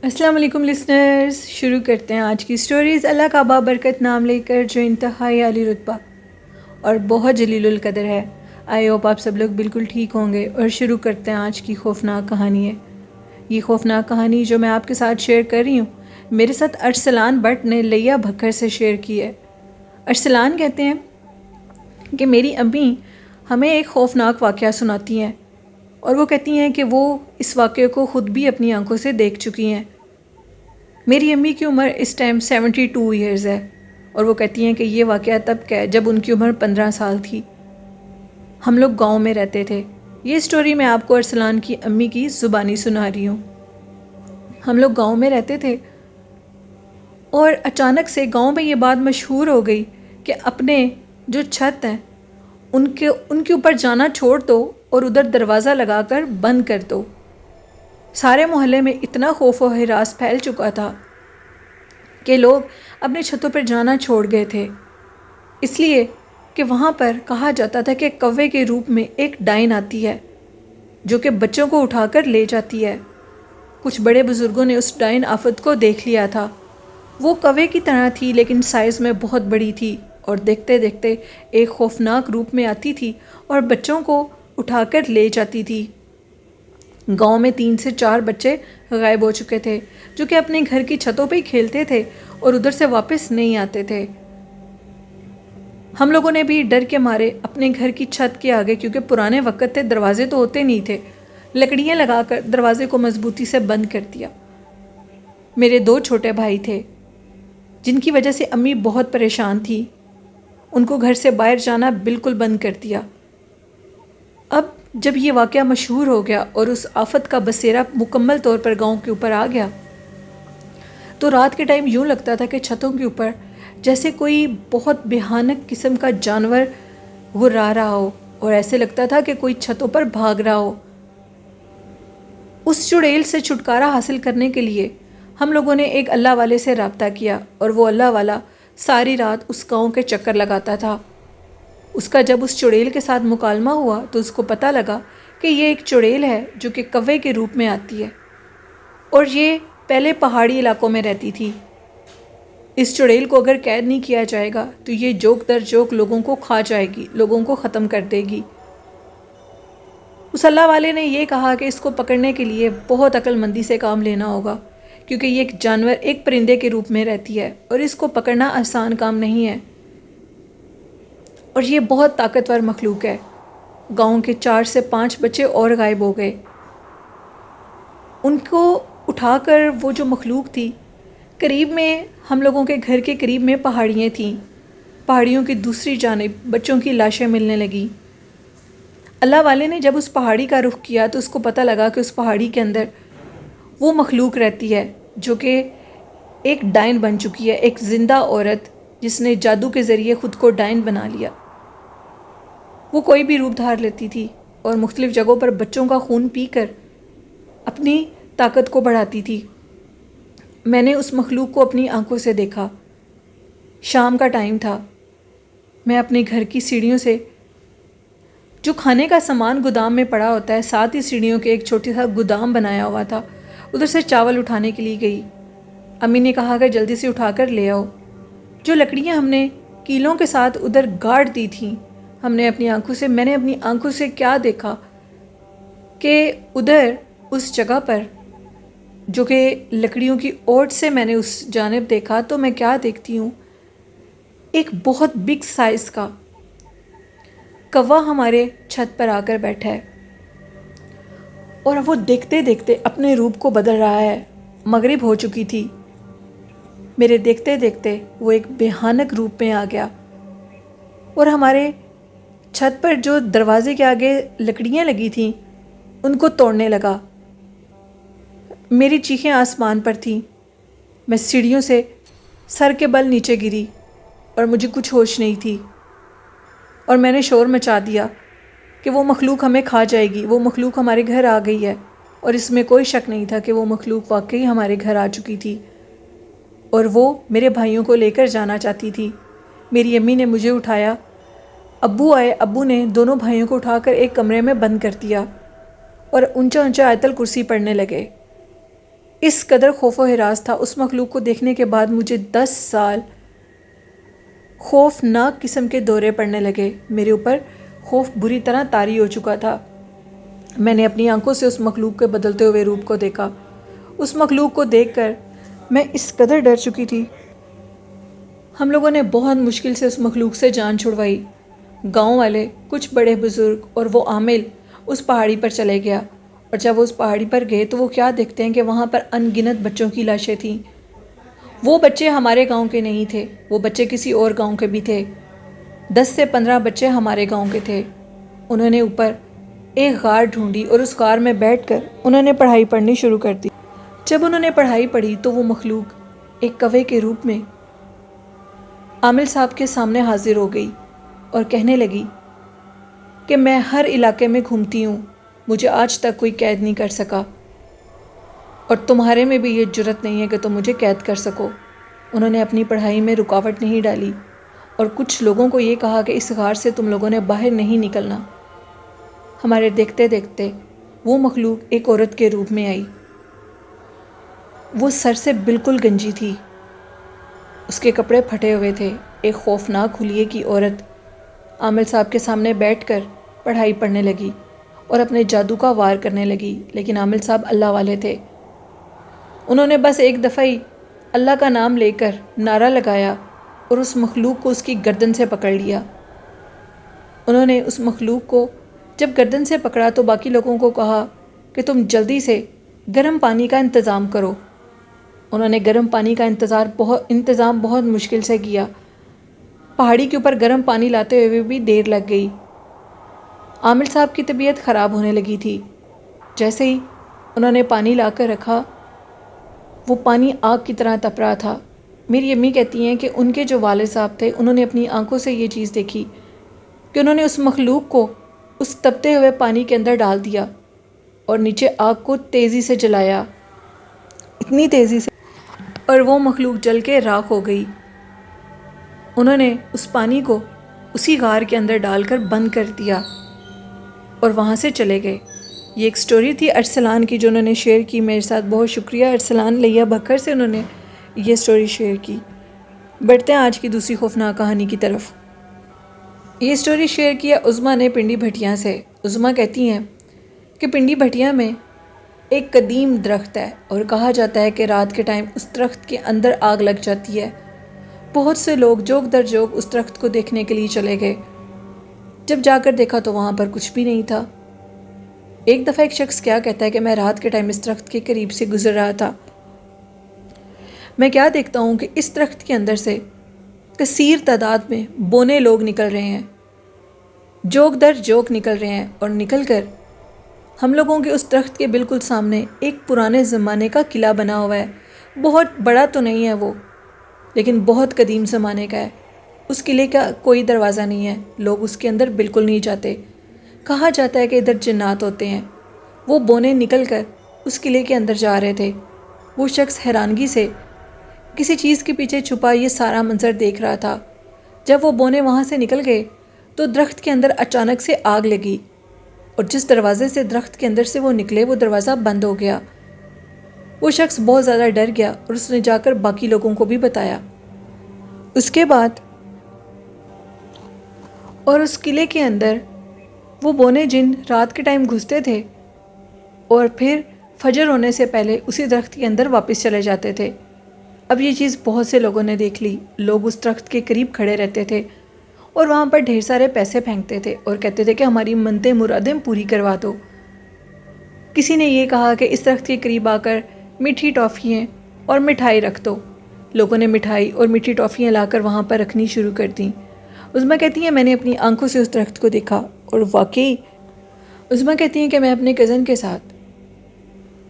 السلام علیکم لسنرز، شروع کرتے ہیں آج کی سٹوریز اللہ کا بابرکت نام لے کر جو انتہائی عالی رتبہ اور بہت جلیل القدر ہے۔ آئی ہوپ آپ سب لوگ بالکل ٹھیک ہوں گے اور شروع کرتے ہیں آج کی خوفناک کہانی ہے۔ یہ خوفناک کہانی جو میں آپ کے ساتھ شیئر کر رہی ہوں میرے ساتھ ارسلان بٹ نے لیا بھکر سے شیئر کی ہے۔ ارسلان کہتے ہیں کہ میری امی ہمیں ایک خوفناک واقعہ سناتی ہیں اور وہ کہتی ہیں کہ وہ اس واقعے کو خود بھی اپنی آنکھوں سے دیکھ چکی ہیں۔ میری امی کی عمر اس ٹائم 72 ایئرز ہے اور وہ کہتی ہیں کہ یہ واقعہ تب کا ہے جب ان کی عمر 15 سال تھی۔ ہم لوگ گاؤں میں رہتے تھے۔ یہ سٹوری میں آپ کو ارسلان کی امی کی زبانی سنا رہی ہوں۔ ہم لوگ گاؤں میں رہتے تھے اور اچانک سے گاؤں میں یہ بات مشہور ہو گئی کہ اپنے جو چھت ہیں ان کے اوپر جانا چھوڑ دو اور ادھر دروازہ لگا کر بند کر دو۔ سارے محلے میں اتنا خوف و ہراس پھیل چکا تھا کہ لوگ اپنے چھتوں پر جانا چھوڑ گئے تھے، اس لیے کہ وہاں پر کہا جاتا تھا کہ کوے کے روپ میں ایک ڈائن آتی ہے جو کہ بچوں کو اٹھا کر لے جاتی ہے۔ کچھ بڑے بزرگوں نے اس ڈائن آفت کو دیکھ لیا تھا۔ وہ کوے کی طرح تھی لیکن سائز میں بہت بڑی تھی اور دیکھتے دیکھتے ایک خوفناک روپ میں آتی تھی اور بچوں کو اٹھا کر لے جاتی تھی۔ گاؤں میں 3 سے 4 بچے غائب ہو چکے تھے جو کہ اپنے گھر کی چھتوں پہ ہی کھیلتے تھے اور ادھر سے واپس نہیں آتے تھے۔ ہم لوگوں نے بھی ڈر کے مارے اپنے گھر کی چھت کے آگے، کیونکہ پرانے وقت تھے، دروازے تو ہوتے نہیں تھے، لکڑیاں لگا کر دروازے کو مضبوطی سے بند کر دیا۔ میرے 2 چھوٹے بھائی تھے جن کی وجہ سے امی بہت پریشان تھی۔ ان کو گھر سے باہر جانا بالکل بند کر دیا۔ اب جب یہ واقعہ مشہور ہو گیا اور اس آفت کا بسیرا مکمل طور پر گاؤں کے اوپر آ گیا تو رات کے ٹائم یوں لگتا تھا کہ چھتوں کے اوپر جیسے کوئی بہت بھیانک قسم کا جانور غرا رہا ہو اور ایسے لگتا تھا کہ کوئی چھتوں پر بھاگ رہا ہو۔ اس چڑیل سے چھٹکارا حاصل کرنے کے لیے ہم لوگوں نے ایک اللہ والے سے رابطہ کیا اور وہ اللہ والا ساری رات اس گاؤں کے چکر لگاتا تھا۔ اس کا جب اس چڑیل کے ساتھ مکالمہ ہوا تو اس کو پتہ لگا کہ یہ ایک چڑیل ہے جو کہ کوے کے روپ میں آتی ہے اور یہ پہلے پہاڑی علاقوں میں رہتی تھی۔ اس چڑیل کو اگر قید نہیں کیا جائے گا تو یہ جوک در جوک لوگوں کو کھا جائے گی، لوگوں کو ختم کر دے گی۔ اس اللہ والے نے یہ کہا کہ اس کو پکڑنے کے لیے بہت عقل مندی سے کام لینا ہوگا، کیونکہ یہ ایک جانور، ایک پرندے کے روپ میں رہتی ہے اور اس کو پکڑنا آسان کام نہیں ہے اور یہ بہت طاقتور مخلوق ہے۔ گاؤں کے 4 سے 5 بچے اور غائب ہو گئے۔ ان کو اٹھا کر وہ جو مخلوق تھی، قریب میں ہم لوگوں کے گھر کے قریب میں پہاڑیاں تھیں، پہاڑیوں کی دوسری جانب بچوں کی لاشیں ملنے لگیں۔ اللہ والے نے جب اس پہاڑی کا رخ کیا تو اس کو پتہ لگا کہ اس پہاڑی کے اندر وہ مخلوق رہتی ہے جو کہ ایک ڈائن بن چکی ہے، ایک زندہ عورت جس نے جادو کے ذریعے خود کو ڈائن بنا لیا۔ وہ کوئی بھی روپ دھار لیتی تھی اور مختلف جگہوں پر بچوں کا خون پی کر اپنی طاقت کو بڑھاتی تھی۔ میں نے اس مخلوق کو اپنی آنکھوں سے دیکھا۔ شام کا ٹائم تھا۔ میں اپنے گھر کی سیڑھیوں سے، جو کھانے کا سامان گودام میں پڑا ہوتا ہے، ساتھ ہی سیڑھیوں کے ایک چھوٹی سا گودام بنایا ہوا تھا، ادھر سے چاول اٹھانے کے لیے گئی۔ امی نے کہا کہ جلدی سے اٹھا کر لے آؤ۔ جو لکڑیاں ہم نے کیلوں کے ساتھ ادھر گاڑ دی تھیں، میں نے اپنی آنکھوں سے کیا دیکھا کہ ادھر اس جگہ پر جو کہ لکڑیوں کی اوٹ سے میں نے اس جانب دیکھا تو میں کیا دیکھتی ہوں، ایک بہت بگ سائز کا کوا ہمارے چھت پر آ کر بیٹھا ہے اور وہ دیکھتے دیکھتے اپنے روپ کو بدل رہا ہے۔ مغرب ہو چکی تھی۔ میرے دیکھتے دیکھتے وہ ایک بھیانک روپ میں آ گیا اور ہمارے چھت پر جو دروازے کے آگے لکڑیاں لگی تھیں ان کو توڑنے لگا۔ میری چیخیں آسمان پر تھیں۔ میں سیڑھیوں سے سر کے بل نیچے گری اور مجھے کچھ ہوش نہیں تھی اور میں نے شور مچا دیا کہ وہ مخلوق ہمیں کھا جائے گی، وہ مخلوق ہمارے گھر آ گئی ہے، اور اس میں کوئی شک نہیں تھا کہ وہ مخلوق واقعی ہمارے گھر آ چکی تھی اور وہ میرے بھائیوں کو لے کر جانا چاہتی تھی۔ میری امی نے مجھے اٹھایا، ابو آئے، ابو نے دونوں بھائیوں کو اٹھا کر ایک کمرے میں بند کر دیا اور اونچا اونچا آیت الکرسی پڑھنے لگے۔ اس قدر خوف و ہراس تھا اس مخلوق کو دیکھنے کے بعد مجھے 10 سال خوفناک قسم کے دورے پڑنے لگے۔ میرے اوپر خوف بری طرح طاری ہو چکا تھا۔ میں نے اپنی آنکھوں سے اس مخلوق کے بدلتے ہوئے روپ کو دیکھا۔ اس مخلوق کو دیکھ کر میں اس قدر ڈر چکی تھی۔ ہم لوگوں نے بہت مشکل سے اس مخلوق سے جان چھڑوائی۔ گاؤں والے، کچھ بڑے بزرگ اور وہ عامل اس پہاڑی پر چلے گیا، اور جب وہ اس پہاڑی پر گئے تو وہ کیا دیکھتے ہیں کہ وہاں پر ان گنت بچوں کی لاشیں تھیں۔ وہ بچے ہمارے گاؤں کے نہیں تھے، وہ بچے کسی اور گاؤں کے بھی تھے۔ 10 سے 15 بچے ہمارے گاؤں کے تھے۔ انہوں نے اوپر ایک غار ڈھونڈی اور اس غار میں بیٹھ کر انہوں نے پڑھائی پڑھنی شروع کر دی۔ جب انہوں نے پڑھائی پڑھی تو وہ مخلوق ایک کوے کے روپ میں عامل صاحب کے سامنے حاضر ہو گئی اور کہنے لگی کہ میں ہر علاقے میں گھومتی ہوں، مجھے آج تک کوئی قید نہیں کر سکا، اور تمہارے میں بھی یہ جرت نہیں ہے کہ تم مجھے قید کر سکو۔ انہوں نے اپنی پڑھائی میں رکاوٹ نہیں ڈالی اور کچھ لوگوں کو یہ کہا کہ اس غار سے تم لوگوں نے باہر نہیں نکلنا۔ ہمارے دیکھتے دیکھتے وہ مخلوق ایک عورت کے روپ میں آئی۔ وہ سر سے بالکل گنجی تھی، اس کے کپڑے پھٹے ہوئے تھے۔ ایک خوفناک حلیے کی عورت عامل صاحب کے سامنے بیٹھ کر پڑھائی پڑھنے لگی اور اپنے جادو کا وار کرنے لگی، لیکن عامل صاحب اللہ والے تھے۔ انہوں نے بس ایک دفعہ ہی اللہ کا نام لے کر نعرہ لگایا اور اس مخلوق کو اس کی گردن سے پکڑ لیا۔ انہوں نے اس مخلوق کو جب گردن سے پکڑا تو باقی لوگوں کو کہا کہ تم جلدی سے گرم پانی کا انتظام کرو۔ انہوں نے گرم پانی کا انتظام بہت مشکل سے کیا۔ پہاڑی کے اوپر گرم پانی لاتے ہوئے بھی دیر لگ گئی۔ عامل صاحب کی طبیعت خراب ہونے لگی تھی۔ جیسے ہی انہوں نے پانی لا کر رکھا، وہ پانی آگ کی طرح تپ رہا تھا۔ میری امی کہتی ہیں کہ ان کے جو والد صاحب تھے انہوں نے اپنی آنکھوں سے یہ چیز دیکھی کہ انہوں نے اس مخلوق کو اس تپتے ہوئے پانی کے اندر ڈال دیا اور نیچے آگ کو تیزی سے جلایا، اتنی تیزی سے، اور وہ مخلوق جل کے راکھ ہو گئی۔ انہوں نے اس پانی کو اسی غار کے اندر ڈال کر بند کر دیا اور وہاں سے چلے گئے۔ یہ ایک سٹوری تھی ارسلان کی جو انہوں نے شیئر کی میرے ساتھ۔ بہت شکریہ ارسلان لیا بکر سے، انہوں نے یہ سٹوری شیئر کی۔ بڑھتے ہیں آج کی دوسری خوفناک کہانی کی طرف۔ یہ سٹوری شیئر کیا عظمیٰ نے پنڈی بھٹیاں سے۔ عظمیٰ کہتی ہیں کہ پنڈی بھٹیاں میں ایک قدیم درخت ہے اور کہا جاتا ہے کہ رات کے ٹائم اس درخت کے اندر آگ لگ جاتی ہے۔ بہت سے لوگ جوگ در جوگ اس درخت کو دیکھنے کے لیے چلے گئے۔ جب جا کر دیکھا تو وہاں پر کچھ بھی نہیں تھا۔ ایک دفعہ ایک شخص کیا کہتا ہے کہ میں رات کے ٹائم اس درخت کے قریب سے گزر رہا تھا، میں کیا دیکھتا ہوں کہ اس درخت کے اندر سے کثیر تعداد میں بونے لوگ نکل رہے ہیں، جوگ در جوگ نکل رہے ہیں، اور نکل کر ہم لوگوں کے اس درخت کے بالکل سامنے ایک پرانے زمانے کا قلعہ بنا ہوا ہے۔ بہت بڑا تو نہیں ہے وہ، لیکن بہت قدیم زمانے کا ہے۔ اس قلعے کا کوئی دروازہ نہیں ہے، لوگ اس کے اندر بالکل نہیں جاتے۔ کہا جاتا ہے کہ ادھر جنات ہوتے ہیں۔ وہ بونے نکل کر اس قلعے کے اندر جا رہے تھے۔ وہ شخص حیرانگی سے کسی چیز کے پیچھے چھپا یہ سارا منظر دیکھ رہا تھا۔ جب وہ بونے وہاں سے نکل گئے تو درخت کے اندر اچانک سے آگ لگی، اور جس دروازے سے درخت کے اندر سے وہ نکلے وہ دروازہ بند ہو گیا۔ وہ شخص بہت زیادہ ڈر گیا اور اس نے جا کر باقی لوگوں کو بھی بتایا۔ اس کے بعد اور اس قلعے کے اندر وہ بونے جن رات کے ٹائم گھستے تھے اور پھر فجر ہونے سے پہلے اسی درخت کے اندر واپس چلے جاتے تھے۔ اب یہ چیز بہت سے لوگوں نے دیکھ لی۔ لوگ اس درخت کے قریب کھڑے رہتے تھے اور وہاں پر ڈھیر سارے پیسے پھینکتے تھے اور کہتے تھے کہ ہماری منتیں مرادیں پوری کروا دو۔ کسی نے یہ کہا کہ اس درخت کے قریب آ کر میٹھی ٹافیاں اور مٹھائی رکھ دو۔ لوگوں نے مٹھائی اور میٹھی ٹافیاں لا کر وہاں پر رکھنی شروع کر دیں۔ عظمیٰ کہتی ہیں میں نے اپنی آنکھوں سے اس درخت کو دیکھا، اور واقعی عظمیٰ کہتی ہیں کہ میں اپنے کزن کے ساتھ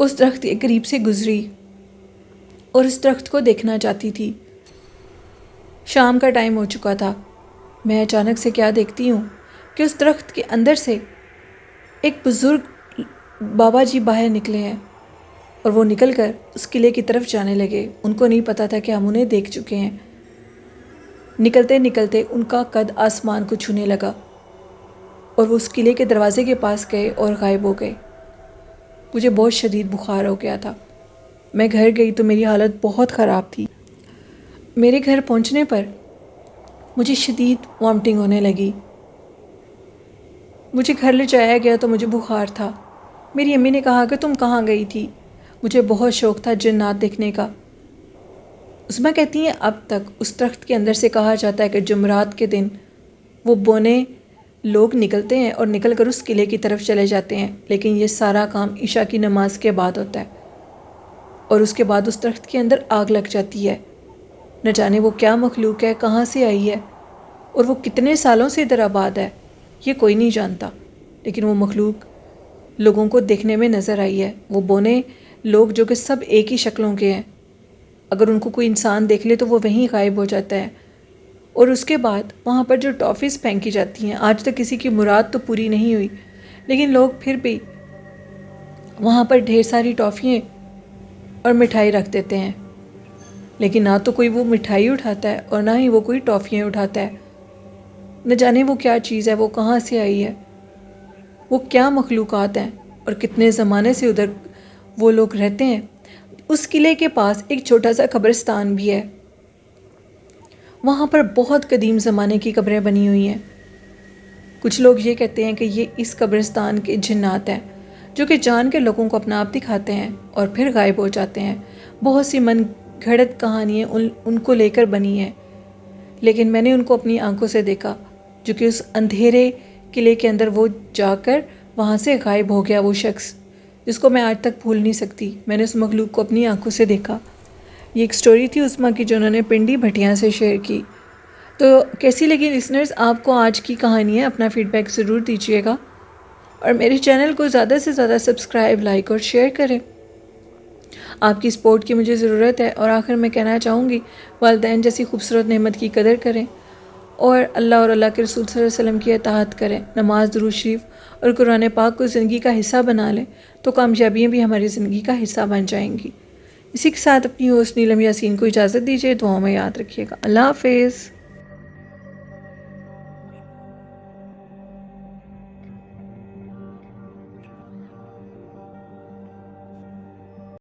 اس درخت کے قریب سے گزری اور اس درخت کو دیکھنا چاہتی تھی۔ شام کا ٹائم ہو چکا تھا۔ میں اچانک سے کیا دیکھتی ہوں کہ اس درخت کے اندر سے ایک بزرگ بابا جی باہر نکلے ہیں، اور وہ نکل کر اس قلعے کی طرف جانے لگے۔ ان کو نہیں پتا تھا کہ ہم انہیں دیکھ چکے ہیں۔ نکلتے نکلتے ان کا قد آسمان کو چھونے لگا اور وہ اس قلعے کے دروازے کے پاس گئے اور غائب ہو گئے۔ مجھے بہت شدید بخار ہو گیا تھا۔ میں گھر گئی تو میری حالت بہت خراب تھی۔ میرے گھر پہنچنے پر مجھے شدید وامٹنگ ہونے لگی۔ مجھے گھر لے جایا گیا تو مجھے بخار تھا۔ میری امی نے کہا کہ تم کہاں گئی تھی؟ مجھے بہت شوق تھا جنات دیکھنے کا۔ عظمیٰ کہتی ہیں اب تک اس درخت کے اندر سے کہا جاتا ہے کہ جمعرات کے دن وہ بونے لوگ نکلتے ہیں اور نکل کر اس قلعے کی طرف چلے جاتے ہیں، لیکن یہ سارا کام عشاء کی نماز کے بعد ہوتا ہے اور اس کے بعد اس درخت کے اندر آگ لگ جاتی ہے۔ نہ جانے وہ کیا مخلوق ہے، کہاں سے آئی ہے اور وہ کتنے سالوں سے ادھر آباد ہے، یہ کوئی نہیں جانتا، لیکن وہ مخلوق لوگوں کو دیکھنے میں نظر آئی ہے۔ وہ بونے لوگ جو کہ سب ایک ہی شکلوں کے ہیں، اگر ان کو کوئی انسان دیکھ لے تو وہ وہیں غائب ہو جاتا ہے۔ اور اس کے بعد وہاں پر جو ٹافیز پھینکی جاتی ہیں، آج تک کسی کی مراد تو پوری نہیں ہوئی، لیکن لوگ پھر بھی وہاں پر ڈھیر ساری ٹافیاں اور مٹھائی رکھ دیتے ہیں، لیکن نہ تو کوئی وہ مٹھائی اٹھاتا ہے اور نہ ہی وہ کوئی ٹافیاں اٹھاتا ہے۔ نہ جانے وہ کیا چیز ہے، وہ کہاں سے آئی ہے، وہ کیا مخلوقات ہیں اور کتنے زمانے سے ادھر وہ لوگ رہتے ہیں۔ اس قلعے کے پاس ایک چھوٹا سا قبرستان بھی ہے، وہاں پر بہت قدیم زمانے کی قبریں بنی ہوئی ہیں۔ کچھ لوگ یہ کہتے ہیں کہ یہ اس قبرستان کے جنات ہیں جو کہ جان کے لوگوں کو اپنا آپ دکھاتے ہیں اور پھر غائب ہو جاتے ہیں۔ بہت سی من گھڑت کہانیاں ان کو لے کر بنی ہیں، لیکن میں نے ان کو اپنی آنکھوں سے دیکھا، جو کہ اس اندھیرے قلعے کے اندر وہ جا کر وہاں سے غائب ہو گیا، وہ شخص جس کو میں آج تک بھول نہیں سکتی۔ میں نے اس مخلوق کو اپنی آنکھوں سے دیکھا۔ یہ ایک سٹوری تھی عظمیٰ کی جو انہوں نے پنڈی بھٹیاں سے شیئر کی۔ تو کیسی لگی لسنرز آپ کو آج کی کہانی ہے؟ اپنا فیڈ بیک ضرور دیجیے گا اور میرے چینل کو زیادہ سے زیادہ سبسکرائب، لائک اور شیئر کریں۔ آپ کی سپورٹ کی مجھے ضرورت ہے۔ اور آخر میں کہنا چاہوں گی، والدین جیسی خوبصورت نعمت کی قدر کریں اور اللہ اور اللہ کے رسول صلی اللہ علیہ وسلم کی اطاعت کریں۔ نماز، درود شریف اور قرآن پاک کو زندگی کا حصہ بنا لیں تو کامیابیاں بھی ہماری زندگی کا حصہ بن جائیں گی۔ اسی کے ساتھ اپنی ہوسٹ نیلم یاسین کو اجازت دیجیے، دعاؤں میں یاد رکھیے گا۔ اللہ حافظ۔